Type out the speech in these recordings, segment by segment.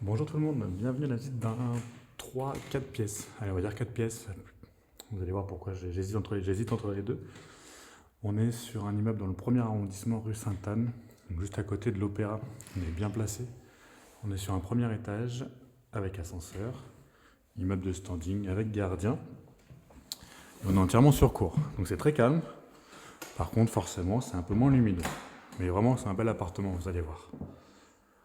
Bonjour tout le monde, bienvenue à la visite d'un 3-4 pièces. Allez, on va dire 4 pièces. Vous allez voir pourquoi j'hésite entre les deux. On est sur un immeuble dans le premier arrondissement rue Sainte-Anne, donc juste à côté de l'Opéra. On est bien placé. On est sur un premier étage avec ascenseur, immeuble de standing avec gardien. Et on est entièrement sur cour, donc c'est très calme. Par contre, forcément, c'est un peu moins lumineux. Mais vraiment, c'est un bel appartement, vous allez voir.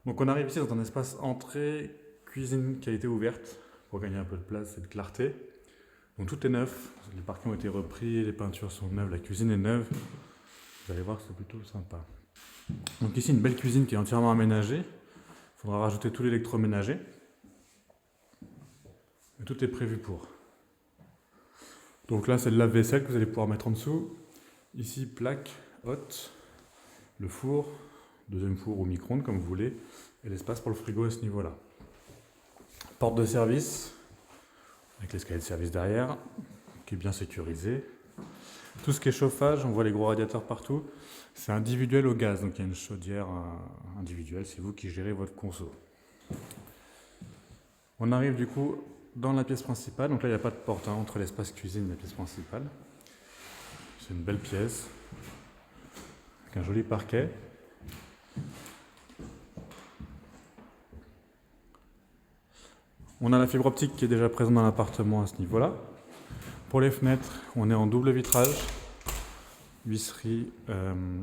Donc on arrive ici dans un espace entrée, cuisine qui a été ouverte pour gagner un peu de place et de clarté. Donc tout est neuf, les parquets ont été repris, les peintures sont neuves, la cuisine est neuve. Vous allez voir, c'est plutôt sympa. Donc ici, une belle cuisine qui est entièrement aménagée. Il faudra rajouter tout l'électroménager. Et tout est prévu pour. Donc là, c'est le lave-vaisselle que vous allez pouvoir mettre en dessous. Ici, plaque haute, le four, deuxième four ou micro-ondes comme vous voulez, et l'espace pour le frigo à ce niveau-là. Porte de service, avec l'escalier de service derrière, qui est bien sécurisé. Tout ce qui est chauffage, on voit les gros radiateurs partout, c'est individuel au gaz, donc il y a une chaudière individuelle, c'est vous qui gérez votre conso. On arrive du coup dans la pièce principale, donc là il n'y a pas de porte entre l'espace cuisine et la pièce principale. C'est une belle pièce, avec un joli parquet. On a la fibre optique qui est déjà présente dans l'appartement à ce niveau-là. Pour les fenêtres, on est en double vitrage, visserie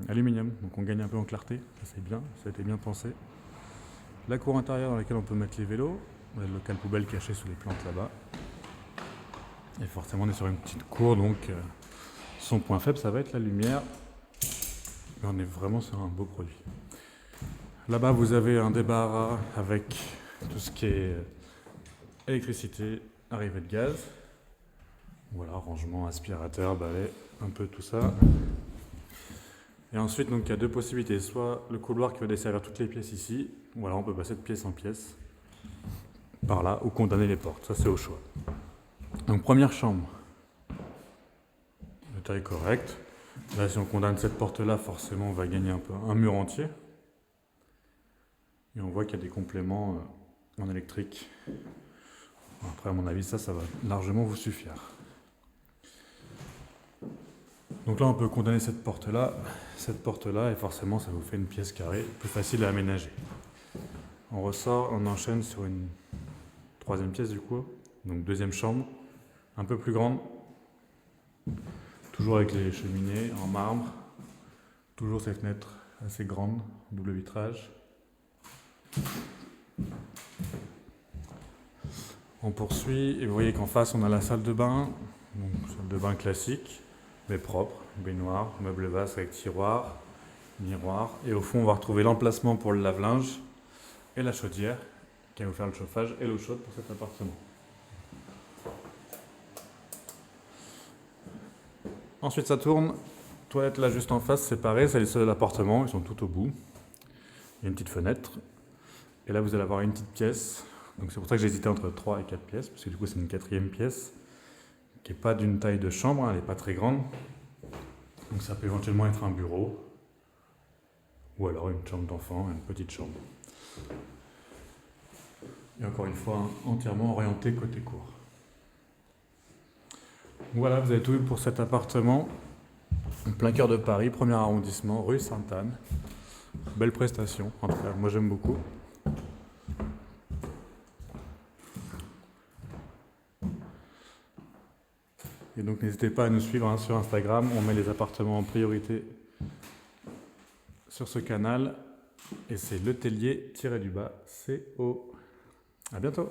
aluminium, donc on gagne un peu en clarté, ça c'est bien, ça a été bien pensé. La cour intérieure dans laquelle on peut mettre les vélos, on a le local poubelle caché sous les plantes là-bas. Et forcément on est sur une petite cour, donc son point faible ça va être la lumière, mais on est vraiment sur un beau produit. Là-bas vous avez un débarras avec tout ce qui est électricité, arrivée de gaz. Voilà, rangement, aspirateur, balai, un peu tout ça. Et ensuite, donc, il y a deux possibilités. Soit le couloir qui va desservir toutes les pièces ici, ou alors on peut passer de pièce en pièce, par là, ou condamner les portes. Ça, c'est au choix. Donc, première chambre. La taille correcte. Là, si on condamne cette porte-là, forcément, on va gagner un peu un mur entier. Et on voit qu'il y a des compléments en électrique. Après, à mon avis, ça va largement vous suffire. Donc là, on peut condamner cette porte-là, et forcément, ça vous fait une pièce carrée, plus facile à aménager. On ressort, on enchaîne sur une troisième pièce du coup, donc deuxième chambre, un peu plus grande, toujours avec les cheminées en marbre, toujours ces fenêtres assez grandes, double vitrage. On poursuit, et vous voyez qu'en face, on a la salle de bain, donc salle de bain classique, mais propre, baignoire, meuble vaste avec tiroir, miroir, et au fond on va retrouver l'emplacement pour le lave-linge et la chaudière qui va vous faire le chauffage et l'eau chaude pour cet appartement. Ensuite ça tourne, toilette là juste en face, séparée, c'est les seuls appartements, ils sont tout au bout. Il y a une petite fenêtre, et là vous allez avoir une petite pièce, donc c'est pour ça que j'ai hésité entre 3 et 4 pièces, parce que du coup c'est une quatrième pièce, qui n'est pas d'une taille de chambre, elle n'est pas très grande. Donc ça peut éventuellement être un bureau, ou alors une chambre d'enfant, une petite chambre. Et encore une fois, entièrement orienté côté cour. Voilà, vous avez tout vu pour cet appartement. En plein cœur de Paris, premier arrondissement, rue Sainte-Anne. Belle prestation, en tout cas, moi j'aime beaucoup. Et donc n'hésitez pas à nous suivre sur Instagram, on met les appartements en priorité sur ce canal. Et c'est letellier-CO. À bientôt!